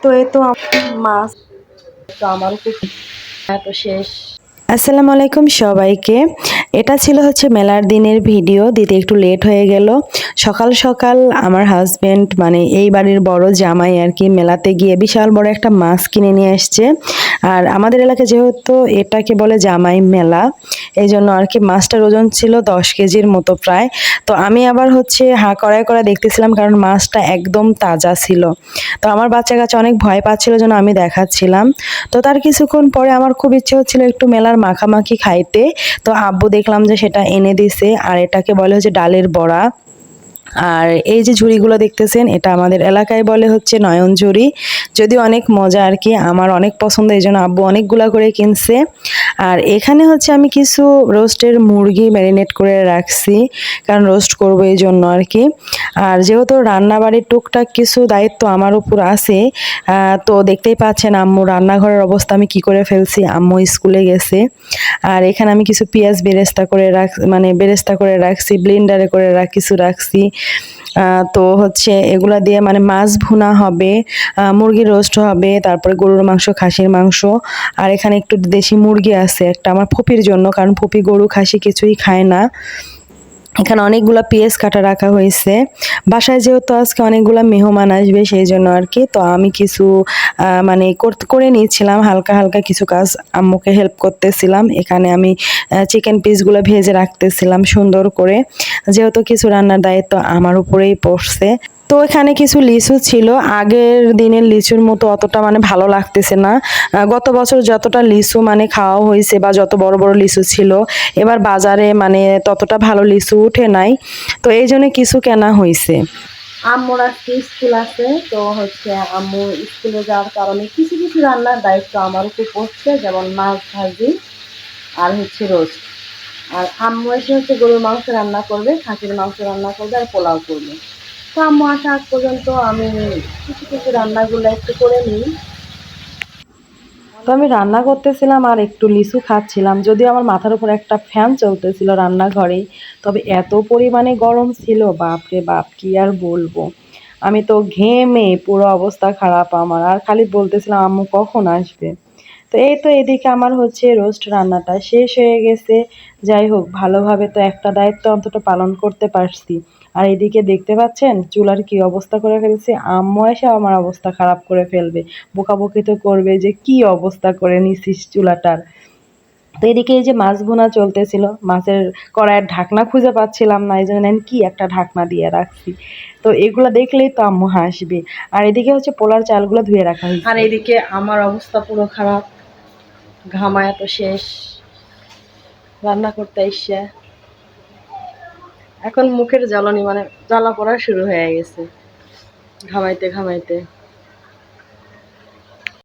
তো এই তো মাছ তো আমারও খুব তো শেষ। আসসালামু আলাইকুম সবাইকে। এটা ছিল হচ্ছে মেলার দিনের ভিডিও, দিতে একটু লেট হয়ে গেল। সকাল সকাল আমার হাজবেন্ড মানে এই বাড়ির বড় জামাই আর কি মেলাতে গিয়ে বিশাল বড় একটা মাছ কিনে নিয়ে আসছে। আর আমাদের এলাকায় যেহেতু এটাকে বলে জামাই মেলা, এই জন্য আর কি মাছটার ওজন ছিল 10 কেজির মতো প্রায়। তো আমি আবার হচ্ছে কড়াই কড়াই দেখতেছিলাম, কারণ মাছটা একদম তাজা ছিল। তো আমার বাচ্চা কাচ্চা অনেক ভয় পাচ্ছিল জন্য আমি দেখাচ্ছিলাম। তো তার কিছুক্ষণ পরে আমার খুব ইচ্ছে হচ্ছিল একটু মেলার মাখামাখি খাইতে। তো আব্বু দেখলাম যে সেটা এনে দিছে, আর এটাকে বলে হচ্ছে ডালের বড়া। আর এই যে ঝুড়িগুলো দেখতেছেন, এটা আমাদের এলাকায় বলে হচ্ছে নয়ন ঝুড়ি। যদিও অনেক মজা আর কি, আমার অনেক পছন্দ, এই জন্য আব্বু অনেকগুলা করে কিনছে। আর এখানে হচ্ছে আমি কিছু রোস্টের মুরগি ম্যারিনেট করে রাখছি, কারণ রোস্ট করবো এই জন্য আর কি। আর যেহেতু রান্নাবাড়ির টুকটাক কিছু দায়িত্ব আমার উপর আছে, তো দেখতেই পাচ্ছেন আম্মু রান্নাঘরের অবস্থা আমি কি করে ফেলছি। আম্মু স্কুলে গেছে। আর এখানে আমি কিছু পেঁয়াজ বেরেস্তা করে রাখছি, ব্লেন্ডারে করে কিছু রাখছি। তো হচ্ছে এগুলা দিয়ে মানে মাছ ভুনা হবে, মুরগির রোস্ট হবে, তারপরে গরুর মাংস, খাসির মাংস। আর এখানে একটু দেশি মুরগি আছে একটা আমার ফুপির জন্য, কারণ ফুপি গরু খাসি কিছুই খায় না। এখানে অনেকগুলা পেঁয়াজ কাটা রাখা হয়েছে। বাসায় যেহেতু আজকে অনেকগুলা মেহমান আসবে সেই জন্য আর কি। তো আমি কিছু মানে করে নিয়েছিলাম হালকা হালকা কিছু কাজ, আম্মুকে হেল্প করতেছিলাম। এখানে আমি চিকেন পিসগুলো ভেজে রাখতেছিলাম সুন্দর করে, যেহেতু কিছু রান্নার দায়িত্ব আমার উপরেই পড়ছে। তো এখানে কিছু লিচু ছিল, আগের দিনের লিচুর মতো অতটা মানে ভালো লাগতেছে না। গত বছর যতটা লিচু মানে খাওয়া হয়েছে বা যত বড় বড় লিচু ছিল, এবার বাজারে মানে ততটা ভালো লিচু উঠে নাই। তো এই জন্য কিছু কেনা হয়েছে। আম্মুর আজকে স্কুল আছে, তো হচ্ছে আম্মু স্কুলে যাওয়ার কারণে কিছু কিছু রান্নার দায়িত্ব আমার উপর পড়ছে, যেমন মাছ ভাজি আর হচ্ছে রোস্ট। আর আম্মু এসে হচ্ছে গরুর মাংস রান্না করবে, খাসির মাংস রান্না করবে আর পোলাও করবে। তো আম্মু আসা আগ পর্যন্ত আমি কিছু কিছু রান্নাগুলো একটু করে নিই। তো আমি রান্না করতেছিলাম আর একটু লিচু খাচ্ছিলাম, যদিও আমার মাথার উপর একটা ফ্যান চলতেছিল রান্নাঘরেই। তবে এত পরিমাণে গরম ছিল, বাপরে বাপ, কি আর বলবো। আমি তো ঘেমে পুরো অবস্থা খারাপ আমার, আর খালি বলতেছিলাম আম্মু কখন আসবে। তো এই তো এদিকে আমার হচ্ছে রোস্ট রান্নাটা শেষ হয়ে গেছে। যাই হোক, ভালোভাবে তো একটা দায়িত্ব অন্তত পালন করতে পারছি। আর এদিকে দেখতে পাচ্ছেন চুলার কি অবস্থা করে ফেলছে, আম্মু এসে আমার অবস্থা খারাপ করে ফেলবে, বকাবকি তো করবে যে কি অবস্থা করে নিছিস চুলাটার। তো এদিকে এই যে মাছ ভুনা চলতেছিল, মাছের কড়াইয়ের ঢাকনা খুঁজে পাচ্ছিলাম না, এই জন্য আমি কি একটা ঢাকনা দিয়ে রাখছি। তো এগুলো দেখলেই তো আম্মু হাসবে। আর এদিকে হচ্ছে পোলার চালগুলো ধুয়ে রাখা হয়েছে। আর এদিকে আমার অবস্থা পুরো খারাপ, ঘামায় তো শেষ রান্না করতে এসে। এখন মুখের জ্বালানি মানে জ্বালা পড়া শুরু হয়ে গেছে ঘামাইতে ঘামাইতে।